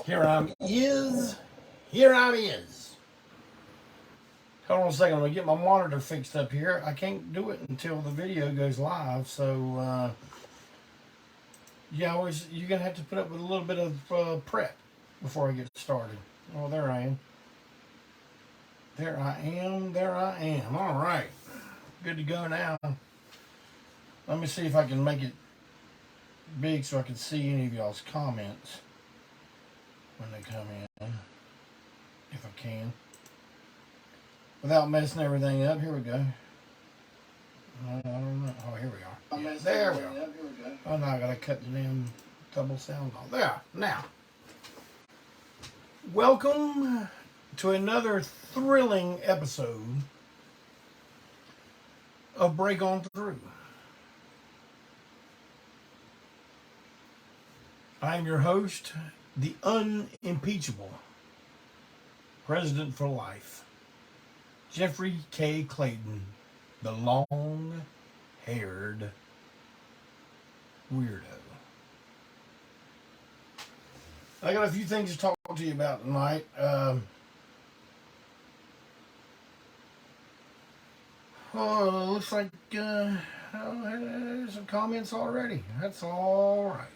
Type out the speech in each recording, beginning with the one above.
Here I'm is. Here I'm is. Hold on a second. I'm going to get my monitor fixed up here. I can't do it until the video goes live. So, yeah, you're going to have to put up with a little bit of prep before I get started. Oh, there I am. There I am. There I am. All right. Good to go now. Let me see if I can make it big so I can see any of y'all's comments when they come in, if I can, without messing everything up. Here we go. I don't know. Oh, here we are. Yeah, there we are. Oh, now I gotta cut the damn double sound off. There. Now, welcome to another thrilling episode of Break On Through. I am your host, the unimpeachable President for Life, Jeffrey K. Clayton, the long-haired weirdo. I got a few things to talk to you about tonight. Looks like there's some comments already. That's all right.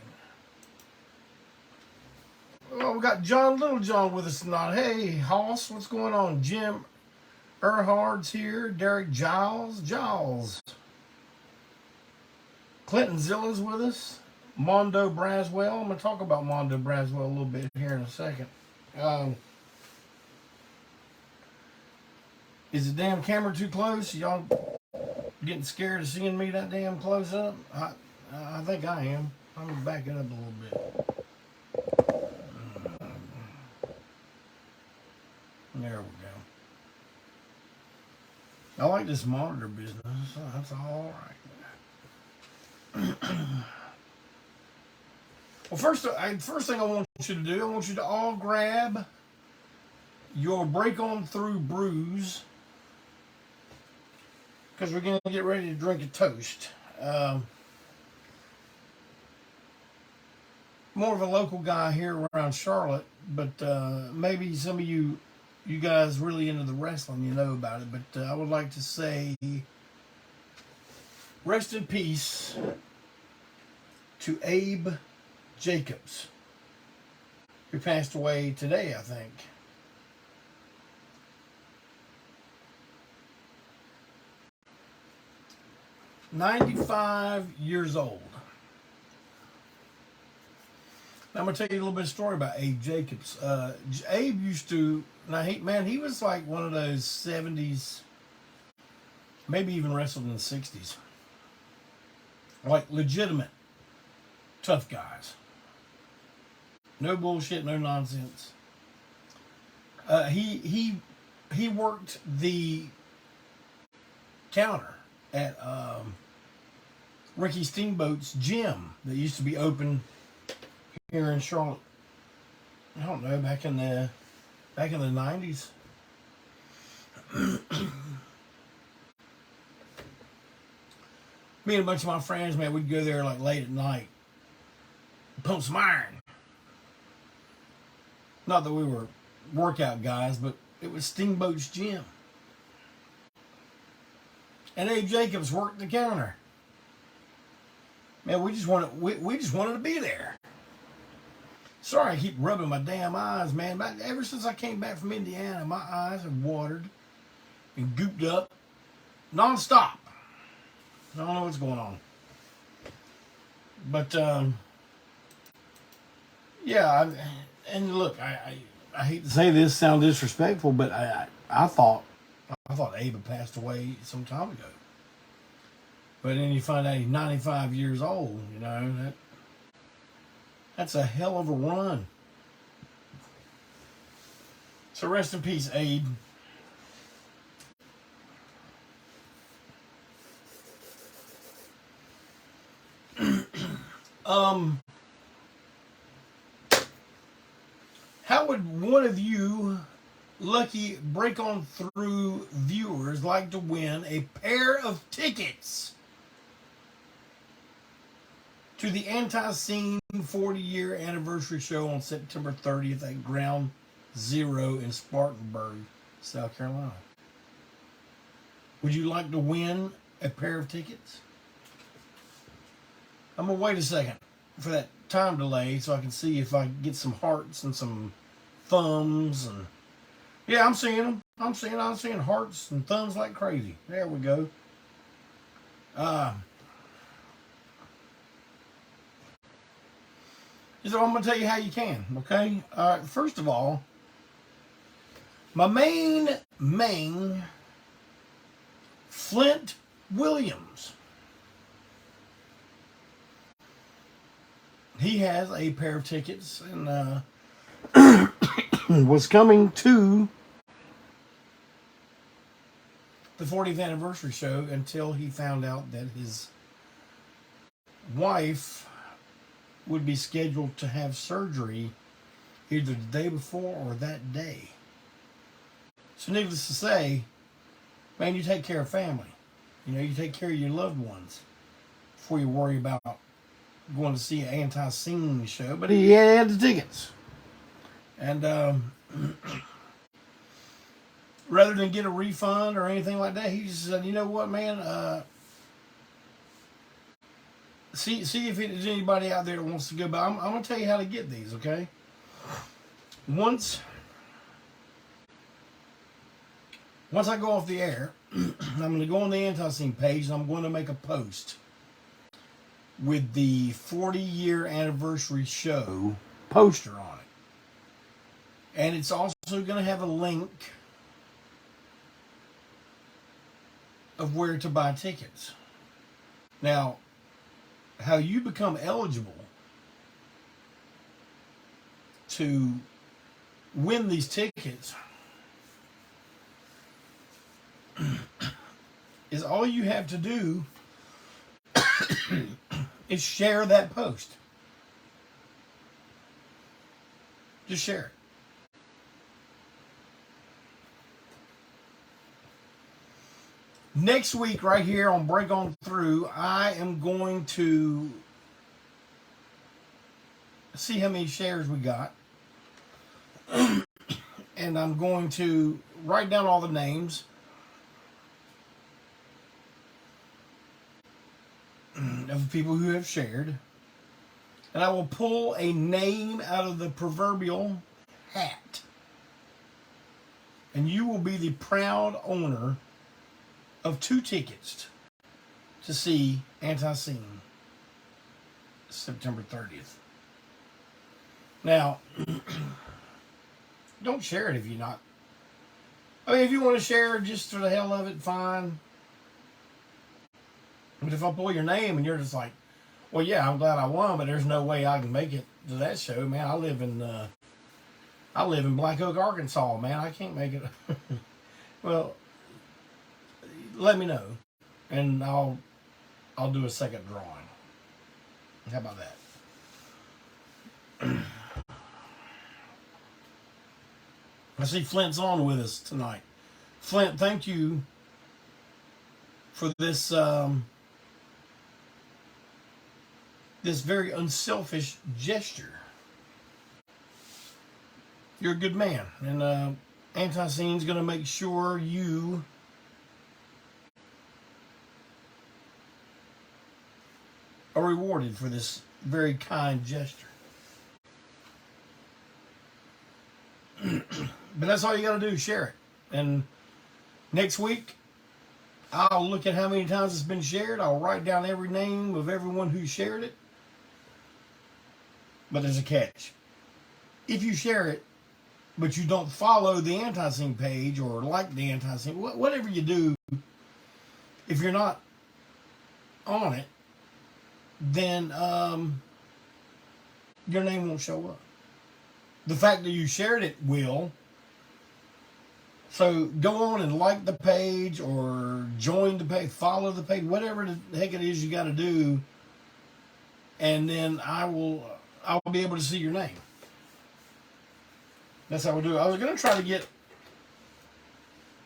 Oh, we got John Littlejohn with us tonight. Hey, Hoss, what's going on? Jim Erhard's here. Derek Giles. Clinton Zilla's with us. Mondo Braswell. I'm going to talk about Mondo Braswell a little bit here in a second. Is the damn camera too close? Y'all getting scared of seeing me that damn close up? I think I am. I'm going to back it up a little bit. There we go. I like this monitor business. That's all right. Well, first thing I want you to do, I want you to all grab your Break On Through brews, because we're going to get ready to drink a toast. More of a local guy here around Charlotte, but maybe some of you guys really into the wrestling, you know about it. But I would like to say rest in peace to Abe Jacobs, who passed away today, I think. "95 years old." Now, I'm going to tell you a little bit of story about Abe Jacobs. Abe used to, he was like one of those 70s, maybe even wrestled in the 60s. Like legitimate tough guys. No bullshit, no nonsense. He worked the counter at Ricky Steamboat's gym that used to be open here in Charlotte. I don't know, back in the 90s. Me and a bunch of my friends, man, we'd go there like late at night, pump some iron. Not that we were workout guys, but it was Steamboat's gym. And Abe Jacobs worked the counter. Man, we just wanted to be there. Sorry, I keep rubbing my damn eyes, man. Ever since I came back from Indiana, my eyes have watered and gooped up nonstop. I don't know what's going on. But, yeah, and look, I hate to say this, sound disrespectful, but I thought Abe had passed away some time ago. But then you find out he's 95 years old, you know, that's a hell of a run. So rest in peace, Abe. How would one of you lucky Break On Through viewers like to win a pair of tickets to the ANTiSEEN 40-year anniversary show on September 30th at Ground Zero in Spartanburg, South Carolina. Would you like to win a pair of tickets? I'm going to wait a second for that time delay so I can see if I can get some hearts and some thumbs. And yeah, I'm seeing them. I'm seeing hearts and thumbs like crazy. There we go. So I'm going to tell you how you can, okay? First of all, my main Flint Williams. He has a pair of tickets and was coming to the 40th anniversary show until he found out that his wife would be scheduled to have surgery either the day before or that day. So needless to say, man, you take care of family. You know, you take care of your loved ones before you worry about going to see an ANTiSEEN show. But he had the tickets. And rather than get a refund or anything like that, he just said, you know what, man, see if there's anybody out there that wants to go. But I'm going to tell you how to get these, okay? Once I go off the air, I'm going to go on the ANTiSEEN page and I'm going to make a post with the 40-year anniversary show poster on it. And it's also going to have a link of where to buy tickets. Now, how you become eligible to win these tickets is all you have to do is share that post. Just share it. Next week, right here on Break On Through, I am going to see how many shares we got. And I'm going to write down all the names of people who have shared. And I will pull a name out of the proverbial hat. And you will be the proud owner of 2 tickets to see ANTiSEEN September 30th. Now, don't share it if you're not. I mean, if you want to share it just for the hell of it, fine. But if I pull your name and you're just like, well, yeah, I'm glad I won, but there's no way I can make it to that show, man. I live in Black Oak, Arkansas, man. I can't make it. Well, let me know, and I'll do a second drawing. How about that? I see Flint's on with us tonight. Flint, thank you for this this very unselfish gesture. You're a good man, and ANTiSEEN's going to make sure you are rewarded for this very kind gesture. But that's all you got to do, share it. And next week, I'll look at how many times it's been shared. I'll write down every name of everyone who shared it. But there's a catch. If you share it, but you don't follow the ANTiSEEN page or like the ANTiSEEN, whatever you do, if you're not on it, then your name won't show up. The fact that you shared it will. So go on and like the page or join the page, follow the page, whatever the heck it is you got to do, and then I'll be able to see your name. That's how we do it. I was going to try to get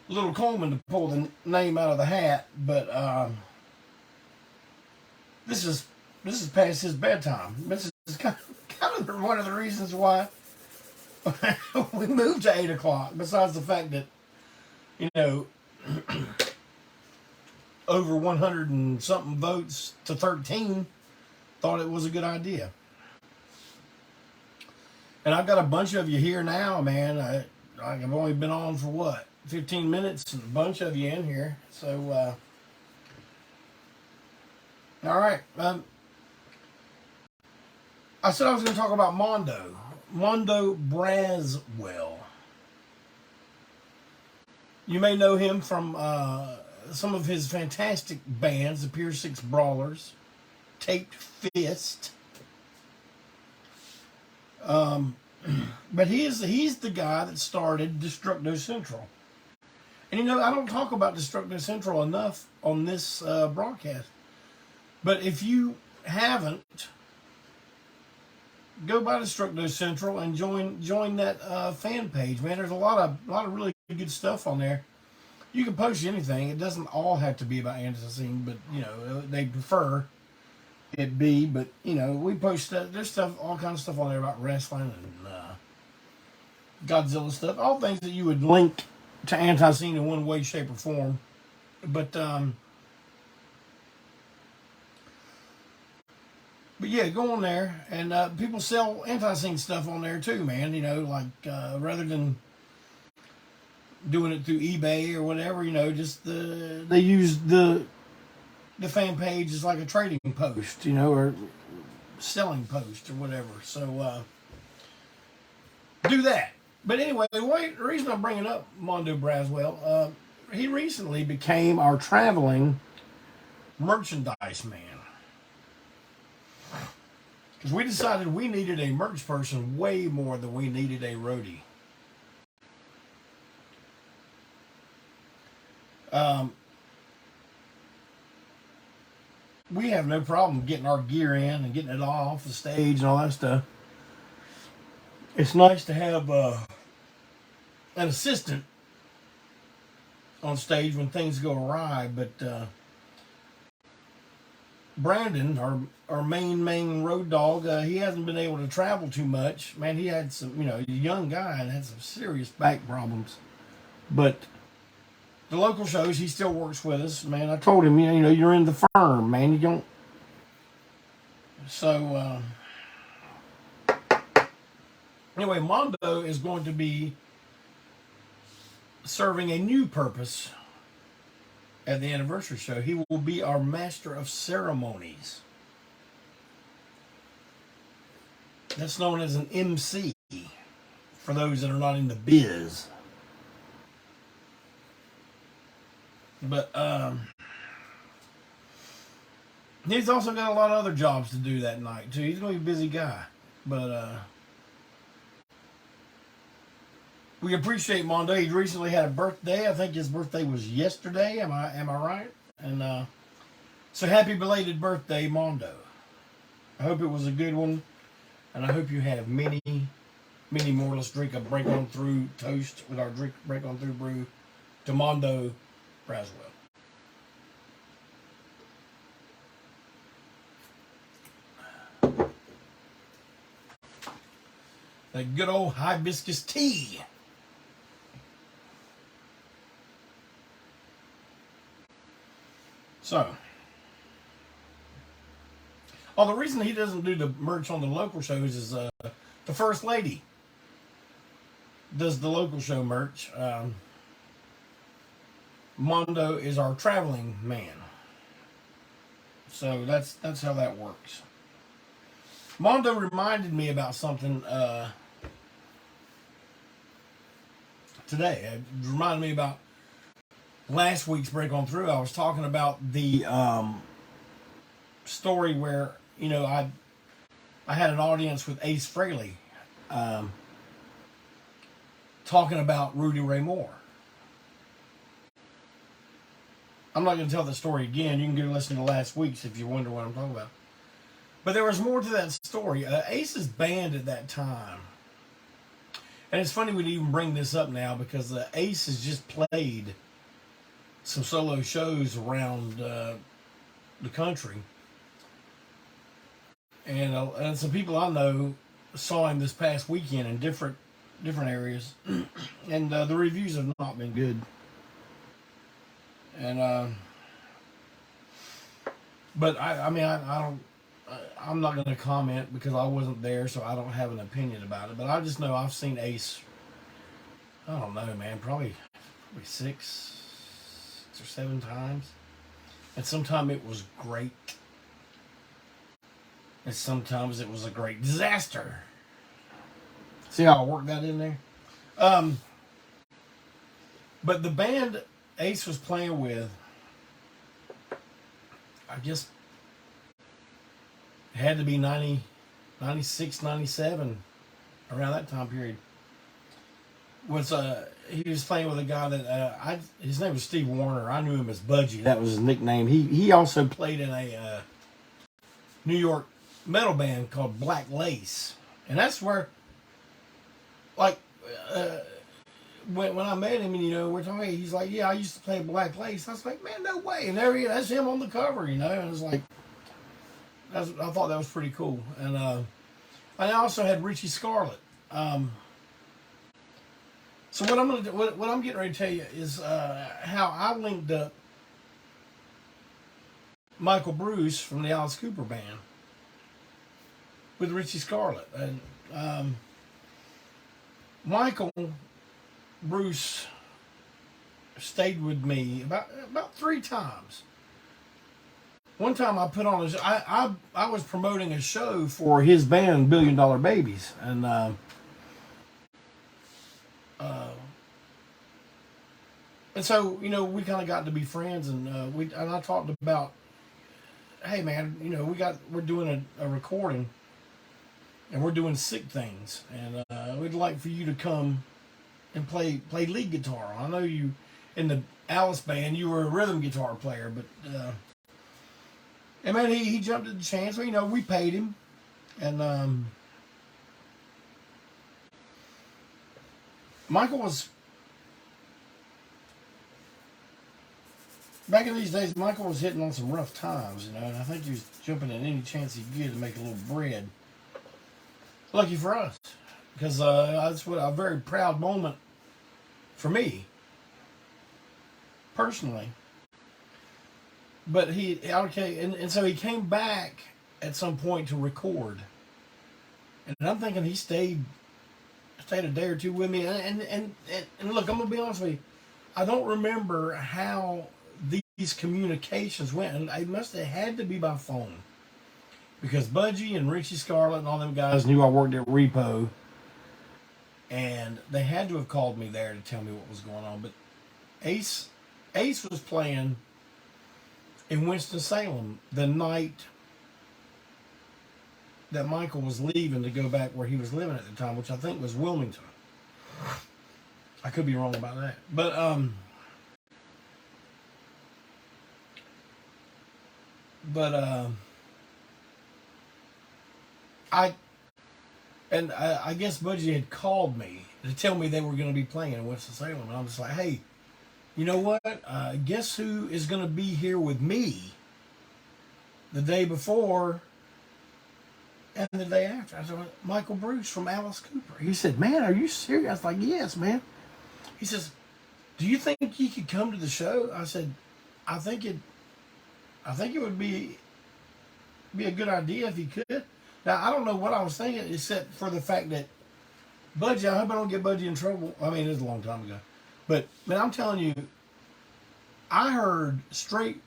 Little Coleman to pull the name out of the hat, but this is this is past his bedtime. This is kind of one of the reasons why we moved to 8 o'clock. Besides the fact that, you know, over 100 and something votes to 13 thought it was a good idea. And I've got a bunch of you here now, man. I've only been on for what, 15 minutes, and a bunch of you in here. So, all right. I said I was going to talk about Mondo Braswell. You may know him from some of his fantastic bands, the Pier 6 Brawlers, Taped Fist. But he's the guy that started Destructo Central. And you know, I don't talk about Destructo Central enough on this broadcast. But if you haven't, go by Destructo Central and join that fan page, man. There's a lot of really good stuff on there. You can post anything. It doesn't all have to be about ANTiSEEN, but you know they prefer it be. But you know, we post there's stuff, all kinds of stuff on there about wrestling and Godzilla stuff, all things that you would link to ANTiSEEN in one way, shape, or form. But yeah, go on there, and people sell ANTiSEEN stuff on there too, man. You know, like rather than doing it through eBay or whatever, you know, just they use the fan page as like a trading post, you know, or selling post or whatever. So do that. But anyway, the reason I'm bringing up Mondo Braswell, he recently became our traveling merchandise man. Because we decided we needed a merch person way more than we needed a roadie. We have no problem getting our gear in and getting it all off the stage and all that stuff. It's nice to have an assistant on stage when things go awry, but Brandon, our main road dog, he hasn't been able to travel too much. Man, he had some, you know, a young guy and had some serious back problems. But the local shows, he still works with us. Man, I told him, you know, you're in the firm, man. You don't. So, anyway, Mondo is going to be serving a new purpose at the anniversary show. He will be our master of ceremonies. That's known as an MC for those that are not in the biz. But he's also got a lot of other jobs to do that night too. He's going to be a busy guy. But we appreciate Mondo. He recently had a birthday. I think his birthday was yesterday. Am I right? And so happy belated birthday, Mondo. I hope it was a good one, and I hope you have many more. Let's drink a break on through toast with our break on through brew to Mondo Braswell. That good old hibiscus tea. So, the reason he doesn't do the merch on the local shows is the First Lady does the local show merch. Mondo is our traveling man. So that's how that works. Mondo reminded me about something today. It reminded me about last week's break on through. I was talking about the story where, you know, I had an audience with Ace Frehley talking about Rudy Ray Moore. I'm not going to tell the story again. You can go listen to last week's if you wonder what I'm talking about. But there was more to that story. Ace's band at that time, and it's funny we'd even bring this up now because Ace has just played some solo shows around the country. and some people I know saw him this past weekend in different areas, and the reviews have not been good. And but I mean I don't. I'm not going to comment because I wasn't there, so I don't have an opinion about it. But I just know I've seen Ace. I don't know, man. Probably 6 or 7 times, and sometimes it was great, and sometimes it was a great disaster. See how I worked that in there? But the band Ace was playing with, I guess, it had to be 90, 96, 97, around that time period. He was playing with a guy that his name was Steve Warner. I knew him as Budgie. That was his nickname. He also played in a New York metal band called Black Lace, and that's where, like, when I met him, and we're talking, he's like, "Yeah, I used to play Black Lace." I was like, "Man, no way!" And there that's him on the cover, and it was like, I thought that was pretty cool. And I also had Richie Scarlett. So what I'm gonna do, what I'm getting ready to tell you is how I linked up Michael Bruce from the Alice Cooper band with Richie Scarlett. And Michael Bruce stayed with me about 3 times. One time I put on I was promoting a show for his band, $1 Billion Babies, and so we kind of got to be friends, and I talked about, hey man, we're doing a recording, and we're doing Sick Things, and we'd like for you to come and play lead guitar. I know you in the Alice band, you were a rhythm guitar player, but and man, he jumped at the chance. We paid him, and Michael was, back in these days, Michael was hitting on some rough times, and I think he was jumping at any chance he could to make a little bread. Lucky for us, because that's a very proud moment for me, personally. But and so he came back at some point to record, and I'm thinking he stayed a day or two with me. And look, I'm gonna be honest with you, I don't remember how these communications went, and it must have had to be by phone, because Budgie and Richie Scarlett and all them guys knew I worked at Repo, and they had to have called me there to tell me what was going on. But Ace was playing in Winston-Salem the night that Michael was leaving to go back where he was living at the time, which I think was Wilmington. I could be wrong about that. But I guess Budgie had called me to tell me they were going to be playing in Winston-Salem, and I was like, hey, you know what? Guess who is going to be here with me the day before and the day after? I said, Michael Bruce from Alice Cooper. He said, man, are you serious? I was like, yes, man. He says, do you think he could come to the show? I said, I think it would be a good idea if he could. Now, I don't know what I was thinking, except for the fact that Budgie, I hope I don't get Budgie in trouble. I mean, it was a long time ago. But, man, I'm telling you, I heard straight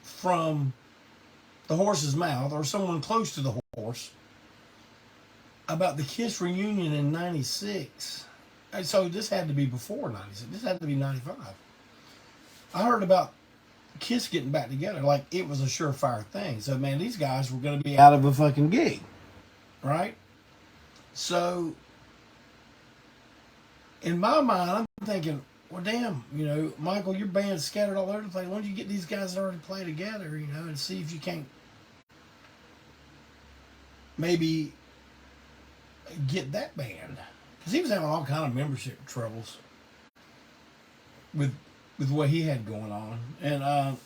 from the horse's mouth, or someone close to the horse, about the Kiss reunion in 96. And so this had to be before 96. This had to be 95. I heard about Kiss getting back together like it was a surefire thing. So, man, these guys were going to be out of a fucking gig. Right? So, in my mind, I'm thinking, well, damn, Michael, your band's scattered all over the place. Why don't you get these guys to already play together, and see if you can't maybe get that band. Because he was having all kind of membership troubles with what he had going on. And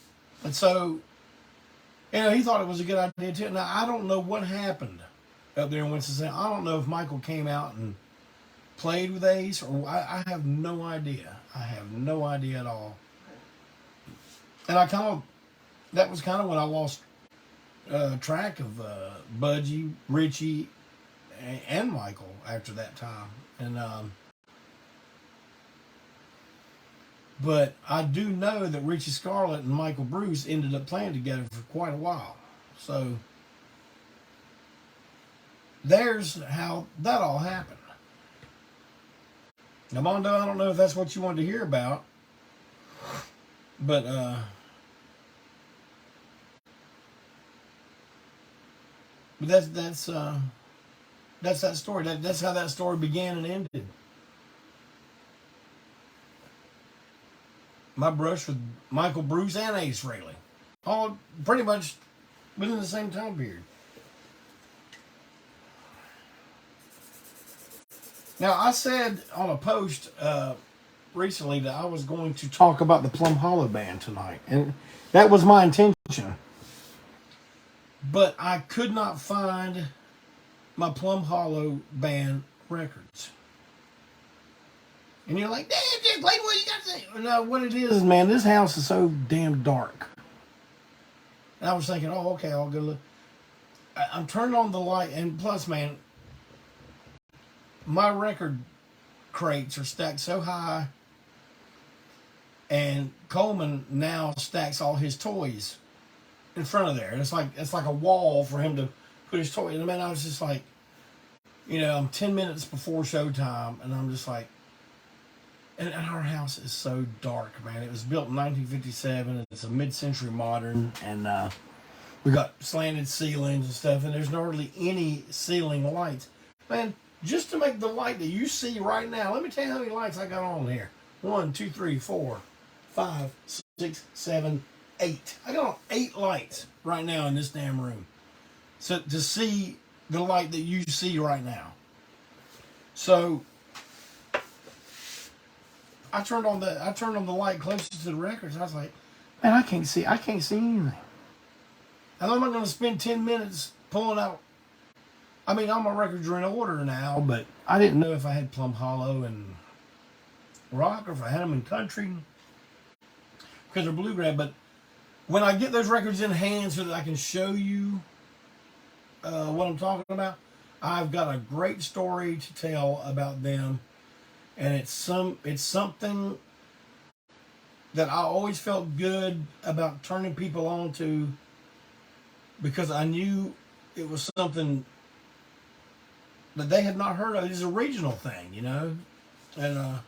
so he thought it was a good idea too. Now, I don't know what happened up there in Winston-Salem. I don't know if Michael came out and played with Ace, or I have no idea. I have no idea at all. And that was kind of when I lost track of Budgie, Richie, and Michael after that time. And but I do know that Richie Scarlett and Michael Bruce ended up playing together for quite a while. So there's how that all happened. Now, Mondo, I don't know if that's what you wanted to hear about, but that's that story. That's how that story began and ended. My brush with Michael Bruce and Ace Frehley, all pretty much within the same time period. Now, I said on a post recently that I was going to talk about the Plum Hollow Band tonight, and that was my intention. But I could not find my Plum Hollow Band records. And you're like, damn, just play what you got to say. No, what it is, man, this house is so damn dark. And I was thinking, oh, okay, I'll go look. I'm turning on the light, and plus, man, my record crates are stacked so high, and Coleman now stacks all his toys in front of there. And it's like a wall for him to put his toys. And man, I was just like, I'm 10 minutes before showtime, and I'm just like, and our house is so dark, man. It was built in 1957. It's a mid-century modern, and we got slanted ceilings and stuff, and there's hardly any ceiling lights. Man, just to make the light that you see right now, let me tell you how many lights I got on here. 1, 2, 3, 4, 5, 6, 7, 8. I got on 8 lights right now in this damn room. So to see the light that you see right now. So I turned on the light closest to the records. I was like, man, I can't see anything. And I'm not going to spend 10 minutes pulling out. I mean, all my records are in order now, but I didn't know if I had Plum Hollow and rock or if I had them in country because they're bluegrass. But when I get those records in hand so that I can show you what I'm talking about, I've got a great story to tell about them. And it's something that I always felt good about turning people on to, because I knew it was something that they had not heard of. It's a regional thing, And I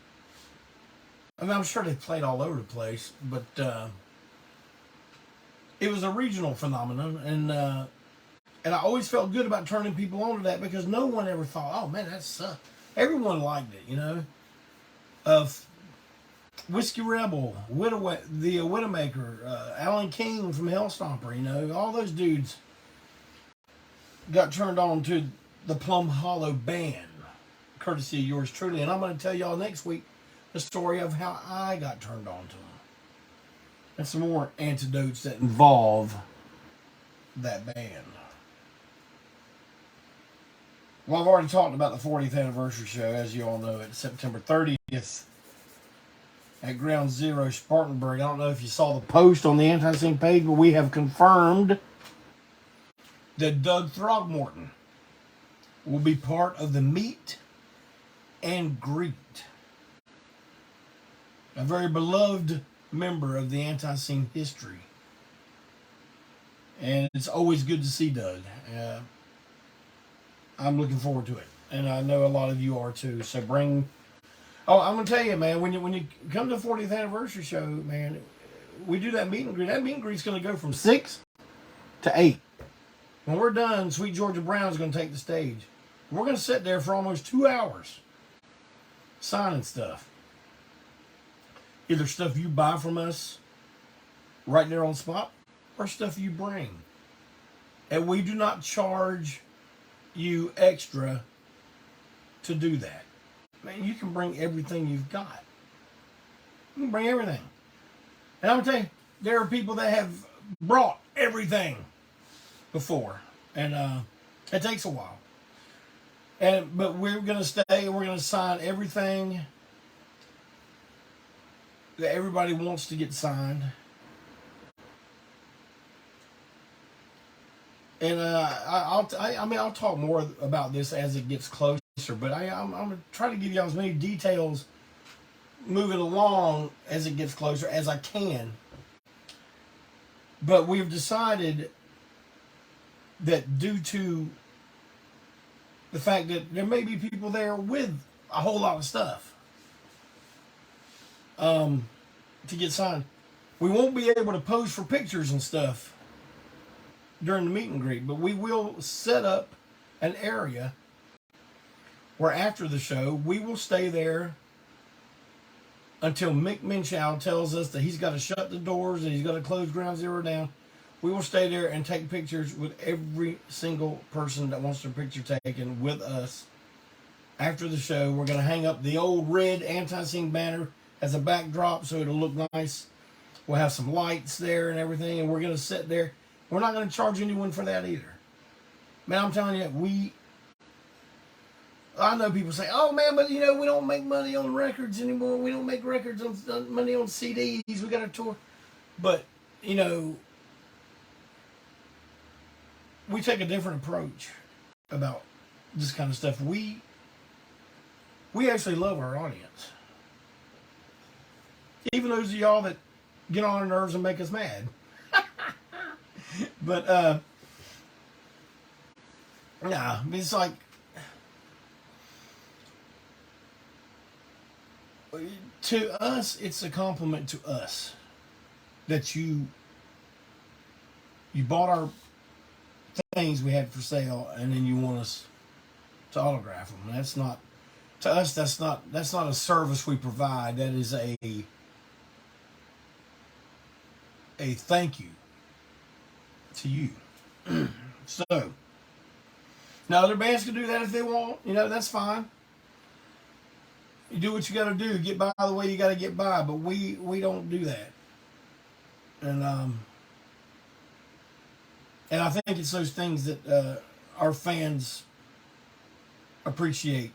mean, I'm sure they played all over the place, but it was a regional phenomenon, and I always felt good about turning people on to that, because no one ever thought, oh man, that sucks. Everyone liked it, Whiskey Rebel, the Widowmaker, Alan King from Hellstomper, all those dudes got turned on to the Plum Hollow Band, courtesy of yours truly. And I'm going to tell y'all next week the story of how I got turned on to them. And some more anecdotes that involve that band. Well, I've already talked about the 40th anniversary show, as you all know. It's September 30th at Ground Zero, Spartanburg. I don't know if you saw the post on the ANTiSEEN page, but we have confirmed that Doug Throgmorton will be part of the meet and greet. A very beloved member of the ANTiSEEN history. And it's always good to see Doug. I'm looking forward to it. And I know a lot of you are too. So I'm going to tell you, man, when you come to the 40th anniversary show, man, we do that meet and greet. That meet and greet's going to go from 6 to 8. When we're done, Sweet Georgia Brown's going to take the stage. We're going to sit there for almost 2 hours signing stuff. Either stuff you buy from us right there on the spot, or stuff you bring. And we do not charge you extra to do that. Man, you can bring everything you've got. You can bring everything. And I'm going to tell you, there are people that have brought everything before, and it takes a while. But we're gonna stay. We're gonna sign everything that everybody wants to get signed. And I'll talk more about this as it gets closer. But I'm gonna try to give you as many details moving along as it gets closer as I can. But we've decided that due to the fact that there may be people there with a whole lot of stuff to get signed, we won't be able to pose for pictures and stuff during the meet and greet, but we will set up an area where after the show we will stay there until Mick Minshew tells us that he's got to shut the doors and he's got to close Ground Zero down. We will stay there and take pictures with every single person that wants their picture taken with us. After the show, we're going to hang up the old red ANTiSEEN banner as a backdrop so it'll look nice. We'll have some lights there and everything, and we're going to sit there. We're not going to charge anyone for that either. Man, I'm telling you, I know people say, oh man, but we don't make money on records anymore. We don't make records on money on CDs. We got a tour. But, we take a different approach about this kind of stuff. We actually love our audience. Even those of y'all that get on our nerves and make us mad. But, nah, it's like, to us, it's a compliment to us that you bought our things we had for sale and then you want us to autograph them. That's not, to us, that's not a service we provide. That is a thank you to you. So now other bands can do that if they want, that's fine. You do what you got to do. Get by the way you got to get by. But we don't do that. And I think it's those things that our fans appreciate.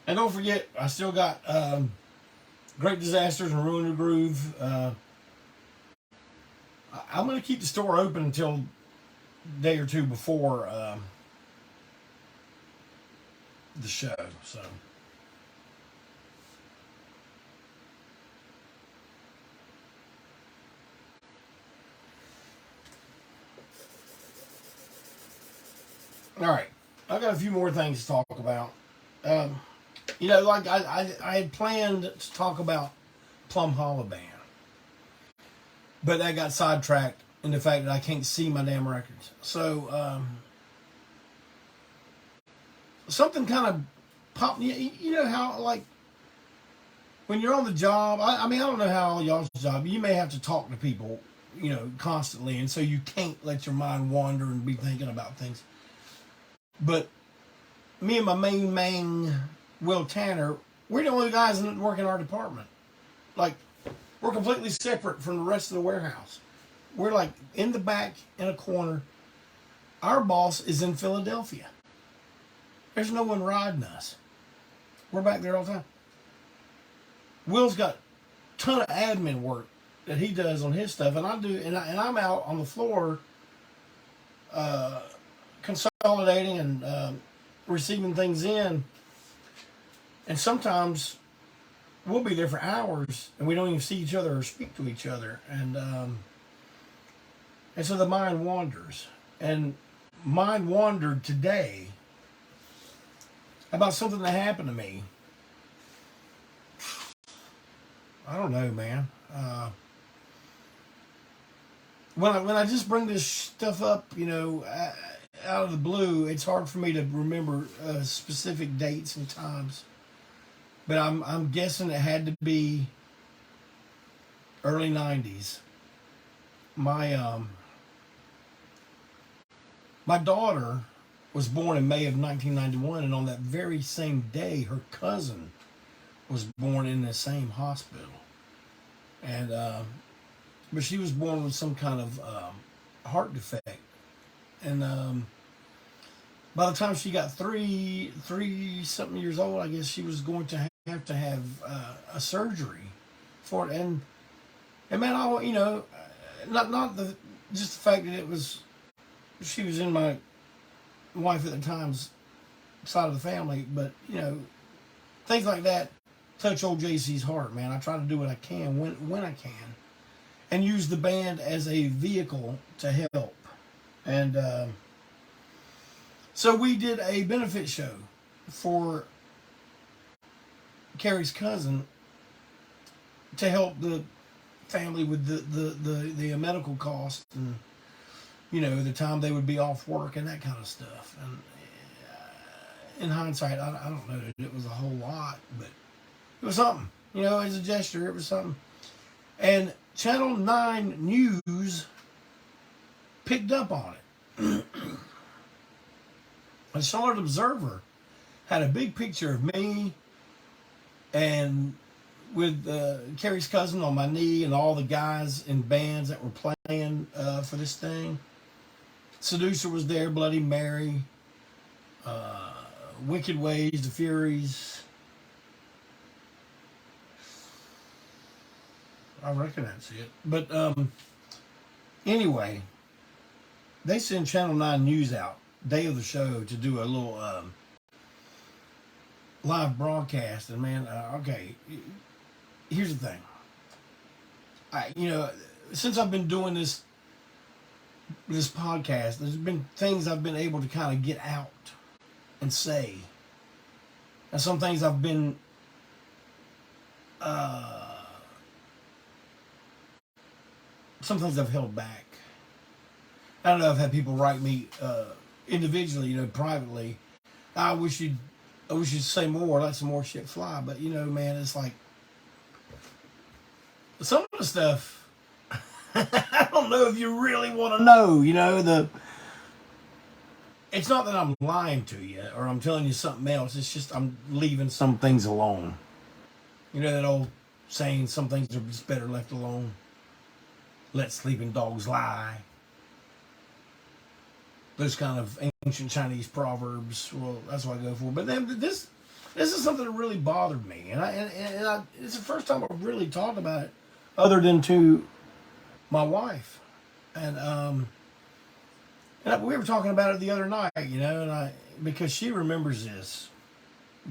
And don't forget, I still got Great Disasters and Ruin the Groove. I'm going to keep the store open until a day or two before the show. So, all right, I got a few more things to talk about. Like I had planned to talk about Plum Hollow Band, but that got sidetracked in the fact that I can't see my damn records. So, something kind of popped. You know how, like, when you're on the job, I mean, I don't know how y'all's job, you may have to talk to people, constantly, and so you can't let your mind wander and be thinking about things. But me and my main man, Will Tanner, we're the only guys that work in our department. Like, we're completely separate from the rest of the warehouse. We're like in the back in a corner. Our boss is in Philadelphia. There's no one riding us. We're back there all the time. Will's got a ton of admin work that he does on his stuff, and I do, and I'm out on the floor consolidating and receiving things in. And sometimes we'll be there for hours and we don't even see each other or speak to each other, and so the mind wanders. And mine wandered today about something that happened to me. I don't know, man. When I just bring this stuff up, out of the blue, it's hard for me to remember specific dates and times. But I'm guessing it had to be early 90s. My daughter was born in May of 1991, and on that very same day, her cousin was born in the same hospital. And but she was born with some kind of heart defect, and by the time she got three something years old, I guess she was going to have a surgery for it. And man, not the just the fact that she was in my wife at the time's side of the family, but things like that touch old JC's heart, man. I try to do what I can when I can, and use the band as a vehicle to help. And so we did a benefit show for Carrie's cousin to help the family with the medical costs, and the time they would be off work and that kind of stuff. And in hindsight, I don't know that it was a whole lot, but it was something. As a gesture, it was something. And Channel 9 News picked up on it. The Charlotte Observer had a big picture of me and with Carrie's cousin on my knee, and all the guys in bands that were playing for this thing. Seducer was there, Bloody Mary, Wicked Ways, The Furies. I reckon that's it. But anyway, they send Channel 9 News out day of the show to do a little live broadcast. And man, okay, here's the thing. Since I've been doing this podcast, there's been things I've been able to kind of get out and say, and some things I've been some things I've held back. I don't know. I've had people write me individually, privately. I wish you'd say more, let some more shit fly. But man, it's like some of the stuff. I don't know if you really want to know. It's not that I'm lying to you or I'm telling you something else. It's just I'm leaving some things alone. That old saying, some things are just better left alone. Let sleeping dogs lie. Those kind of ancient Chinese proverbs. Well, that's what I go for. But then this is something that really bothered me, and it's the first time I've really talked about it, other than to my wife, and we were talking about it the other night, and because she remembers this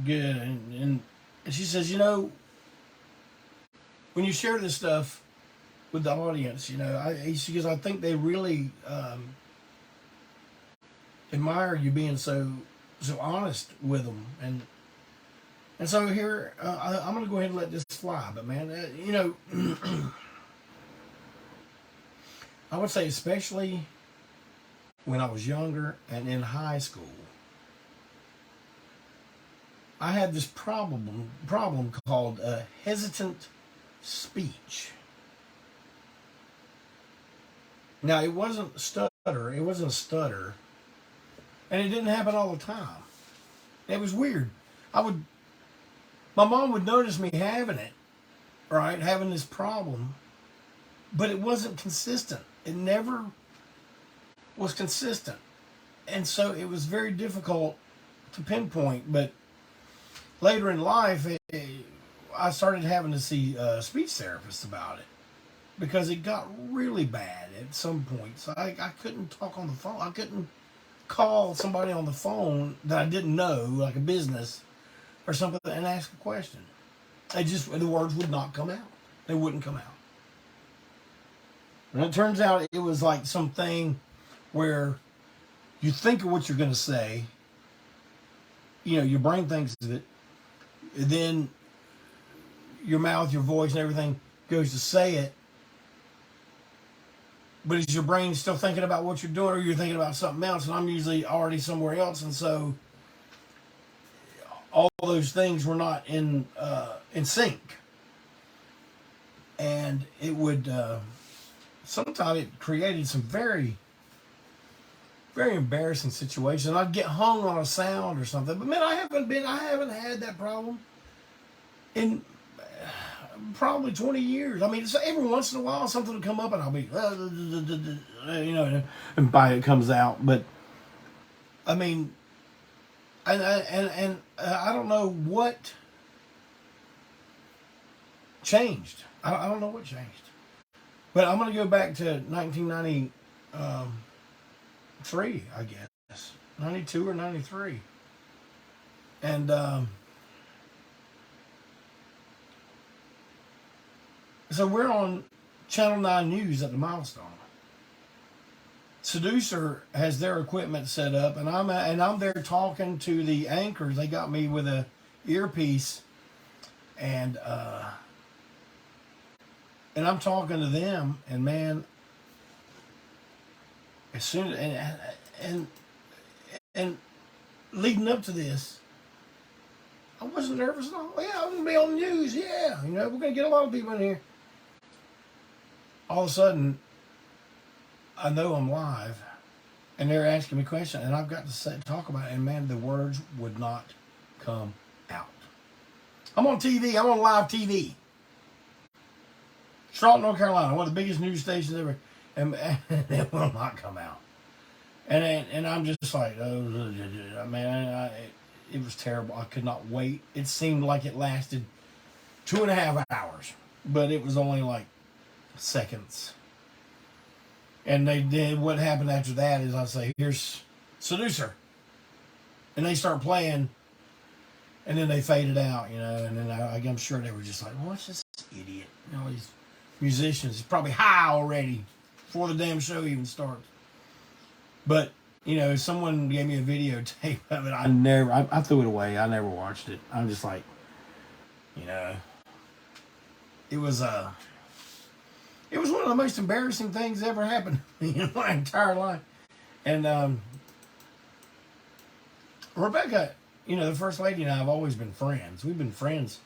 good, and she says, when you share this stuff with the audience, she goes, I think they really admire you being so honest with them, and so here I'm going to go ahead and let this fly. But man, I would say especially when I was younger and in high school, I had this problem called hesitant speech. Now, it wasn't a stutter, and it didn't happen all the time. It was weird. My mom would notice me having it, right, having this problem, but it wasn't consistent. It never was consistent. And so it was very difficult to pinpoint, but later in life, I started having to see speech therapists about it, because it got really bad at some points. I couldn't talk on the phone. I couldn't call somebody on the phone that I didn't know, like a business or something, and ask a question. The words would not come out. They wouldn't come out. And it turns out it was like something where you think of what you're going to say, your brain thinks of it, and then your mouth, your voice, and everything goes to say it, but is your brain still thinking about what you're doing, or you're thinking about something else? And I'm usually already somewhere else, and so all those things were not in sync. And it would sometimes it created some very, very embarrassing situation. I'd get hung on a sound or something. But man, I haven't had that problem in probably 20 years. I mean, it's every once in a while something will come up and I'll be, and by it comes out. But I mean, and I don't know what changed. I don't know what changed. But I'm going to go back to 1993, I guess. 92 or 93. And so we're on Channel 9 News at the Milestone. Seducer has their equipment set up, and I'm there talking to the anchors. They got me with a earpiece, and I'm talking to them, and man, as soon and leading up to this, I wasn't nervous at all. Yeah, I'm gonna be on the news. Yeah, we're gonna get a lot of people in here. All of a sudden, I know I'm live, and they're asking me questions, and I've got to talk about it, and man, the words would not come out. I'm on TV. I'm on live TV. Charlotte, North Carolina, one of the biggest news stations ever, and it will not come out. And I'm just like, oh man, it was terrible. I could not wait. It seemed like it lasted 2.5 hours, but it was only like seconds. And they did. What happened after that is I say, here's Seducer, and they start playing, and then they faded out, and then I'm sure they were just like, what's this idiot? These musicians, probably high already before the damn show even starts. But someone gave me a videotape of it. I threw it away. I never watched it. I'm just like, it was one of the most embarrassing things that ever happened in my entire life. And Rebecca, the first lady and I have always been friends. We've been friends.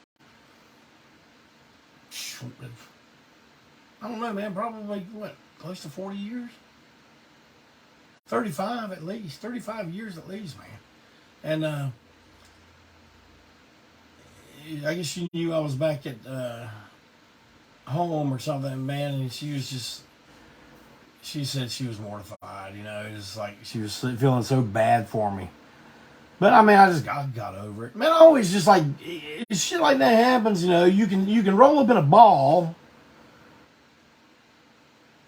I don't know, man. Probably close to 40 years. 35 at least. 35 years at least, man. And I guess she knew I was back at home or something, man, and she said she was mortified, it's like she was feeling so bad for me. But I mean, I got over it. Man, I always just like, shit like that happens, you can roll up in a ball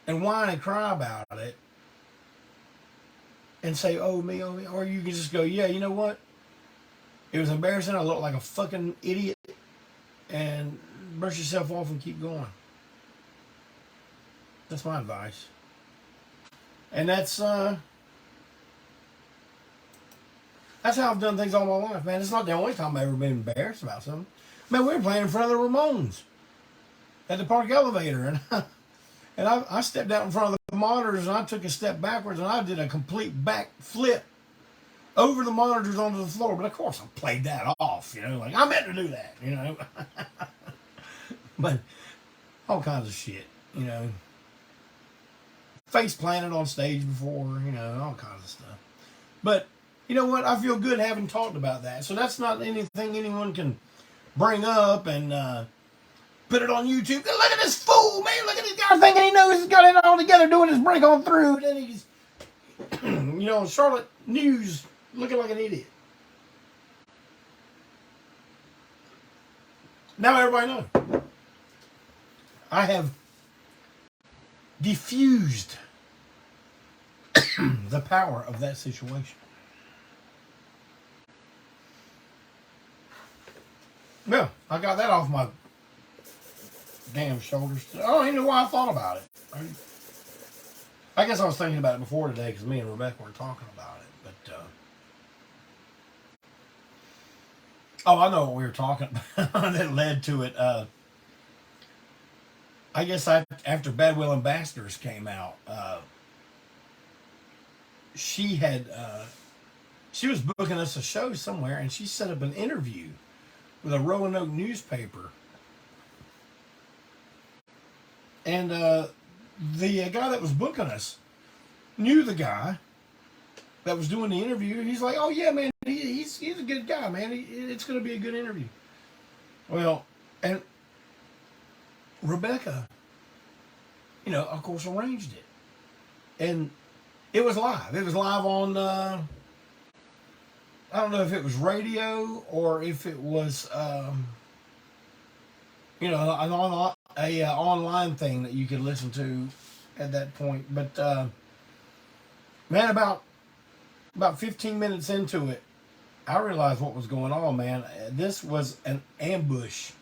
and whine and cry about it and say, oh me, or you can just go, yeah, you know what? It was embarrassing. I looked like a fucking idiot, and brush yourself off and keep going. That's my advice. And that's how I've done things all my life, man. It's not the only time I've ever been embarrassed about something. Man, we were playing in front of the Ramones at the park elevator, and I stepped out in front of the monitors, and I took a step backwards, and I did a complete back flip over the monitors onto the floor. But of course I played that off, like I meant to do that, But all kinds of shit, Face planted on stage before, all kinds of stuff. But you know what? I feel good having talked about that. So that's not anything anyone can bring up and put it on YouTube. Look at this fool, man. Look at this guy thinking he knows he's got it all together doing his break on through. And then he's, Charlotte News looking like an idiot. Now everybody knows. I have diffused the power of that situation. Yeah, I got that off my damn shoulders. I don't even know why I thought about it. I guess I was thinking about it before today because me and Rebecca were talking about it. But I know what we were talking about that led to it. I guess after Bad Will Ambassadors came out, she was booking us a show somewhere, and she set up an interview with a Roanoke newspaper. And the guy that was booking us knew the guy that was doing the interview, he's like, "Oh yeah, man, he's a good guy, man. It's going to be a good interview." Well, and Rebecca, of course, arranged it, and it was live. It was live on. I don't know if it was radio or if it was, an online thing that you could listen to at that point. But man, about 15 minutes into it, I realized what was going on, man. This was an ambush.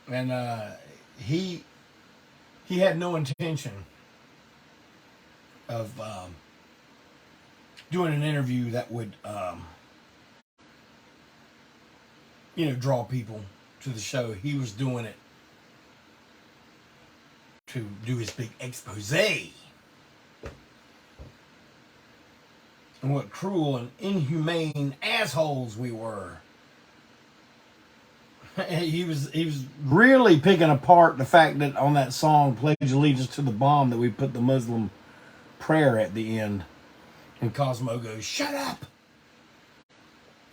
And he had no intention of doing an interview that would, draw people to the show. He was doing it to do his big expose. And what cruel and inhumane assholes we were. He was really picking apart the fact that on that song, Pledge Allegiance to the Bomb, that we put the Muslim prayer at the end. And Cosmo goes, "Shut up!"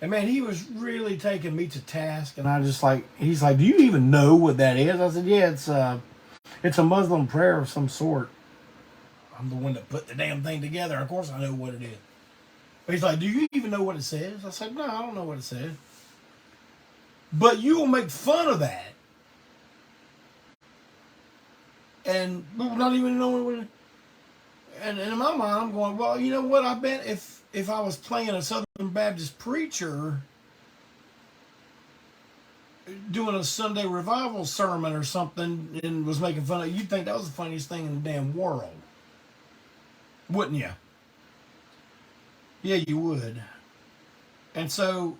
And man, he was really taking me to task. And I just he's like, "Do you even know what that is?" I said, "Yeah, it's a Muslim prayer of some sort. I'm the one that put the damn thing together. Of course I know what it is." But he's like, "Do you even know what it says?" I said, "No, I don't know what it says. But you will make fun of that. And not even knowing what it." And in my mind, I'm going, well, you know what? I bet if I was playing a Southern Baptist preacher doing a Sunday revival sermon or something and was making fun of it, you'd think that was the funniest thing in the damn world. Wouldn't you? Yeah, you would. And so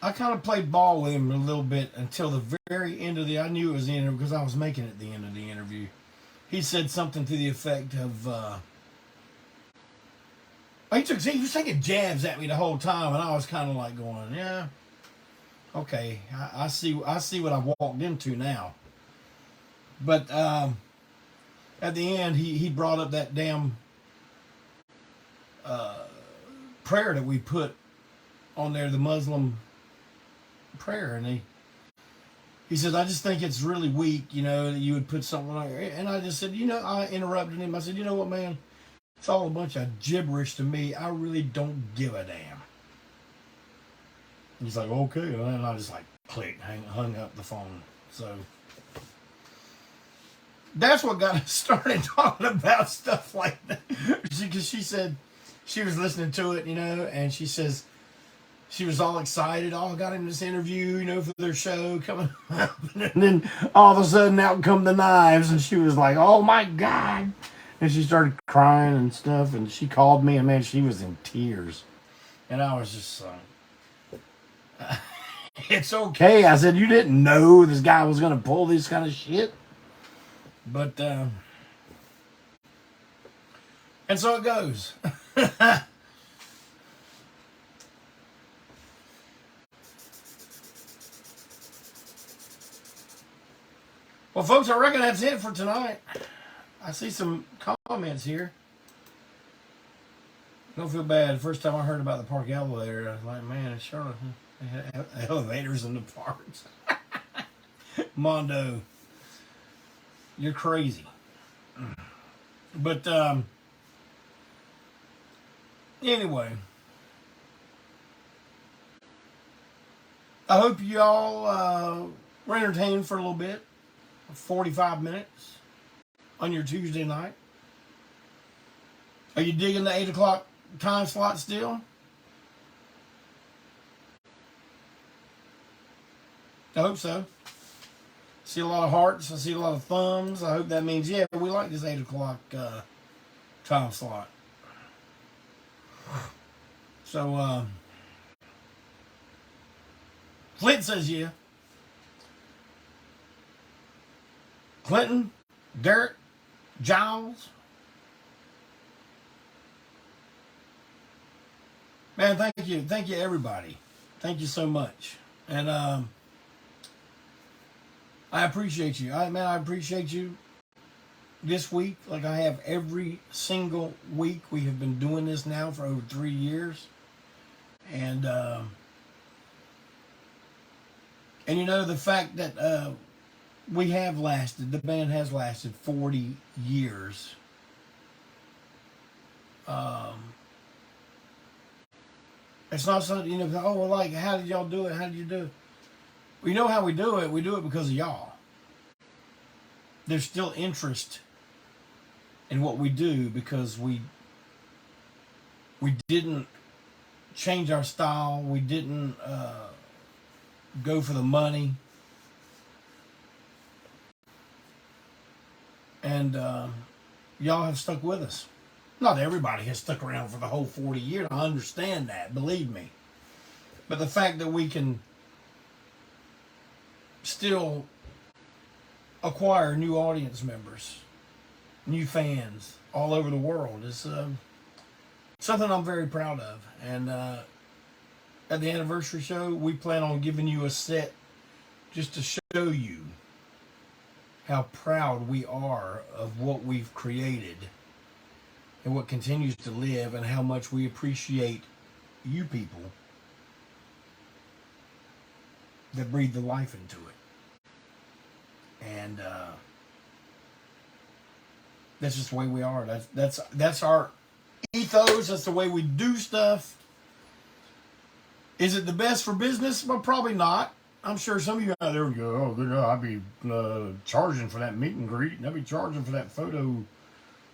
I kind of played ball with him a little bit until the very end of I knew it was the interview because I was making it the end of the interview. He said something to the effect of, he was taking jabs at me the whole time, and I was kind of like going, yeah, okay, I see what I walked into now. But at the end, he brought up that damn prayer that we put on there, the Muslim prayer, and he says, "I just think it's really weak, that you would put something like that." And I just said, I interrupted him. I said, "You know what, man? It's all a bunch of gibberish to me. I really don't give a damn." He's like, "Okay." And I just clicked, hung up the phone. So that's what got us started talking about stuff like that. Because she said she was listening to it, and she says, she was all excited. "Oh, I got him this interview, for their show coming up." And then all of a sudden out come the knives. And she was like, "Oh my God." And she started crying and stuff. And she called me, and man, she was in tears. And I was just it's okay. I said, "You didn't know this guy was going to pull this kind of shit." But, and so it goes. Well, folks, I reckon that's it for tonight. I see some comments here. Don't feel bad. The first time I heard about the park elevator, I was like, man, in Charlotte, they had elevators in the parks. Mondo, you're crazy. But anyway, I hope you all were entertained for a little bit. 45 minutes on your Tuesday night. Are you digging the 8 o'clock time slot still? I hope so. See a lot of hearts. I see a lot of thumbs. I hope that means, yeah, we like this 8 o'clock time slot. So, Flint says yeah. Clinton, Derek, Giles. Man, thank you. Thank you, everybody. Thank you so much. And I appreciate you. Man, I appreciate you this week, like I have every single week. We have been doing this now for over 3 years. And you know, the fact that we have lasted, the band has lasted 40 years. It's not something, you know, oh, well, like, how did y'all do it? How did you do it? We know how we do it. We do it because of y'all. There's still interest in what we do because we didn't change our style. We didn't go for the money. And y'all have stuck with us. Not everybody has stuck around for the whole 40 years. I understand that, believe me. But the fact that we can still acquire new audience members, new fans all over the world is something I'm very proud of. And at the anniversary show, we plan on giving you a set just to show you how proud we are of what we've created and what continues to live, and how much we appreciate you people that breathe the life into it. And that's just the way we are. That's our ethos. That's the way we do stuff. Is it the best for business? Well, probably not. I'm sure some of you out there would go, oh, good, I'd be charging for that meet and greet, and I'd be charging for that photo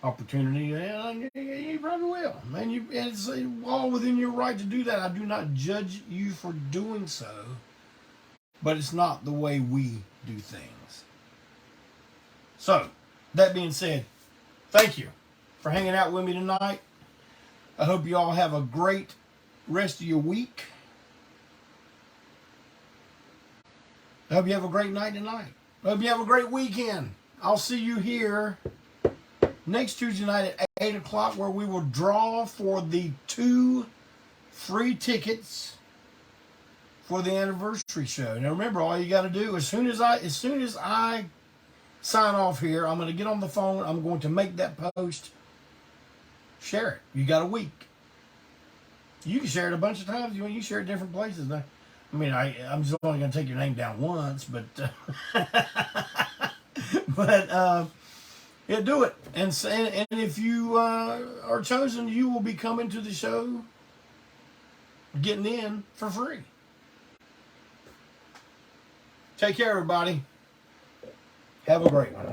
opportunity. Yeah, you probably will. Man, it's all within your right to do that. I do not judge you for doing so, but it's not the way we do things. So, that being said, thank you for hanging out with me tonight. I hope you all have a great rest of your week. I hope you have a great night tonight. I hope you have a great weekend. I'll see you here next Tuesday night at 8 o'clock, where we will draw for the 2 free tickets for the anniversary show. Now remember, all you got to do, as soon as I sign off here, I'm going to get on the phone. I'm going to make that post. Share it. You got a week. You can share it a bunch of times. You share it different places. I mean, I'm just only going to take your name down once, but yeah, do it. And if you are chosen, you will be coming to the show, getting in for free. Take care, everybody. Have a great one.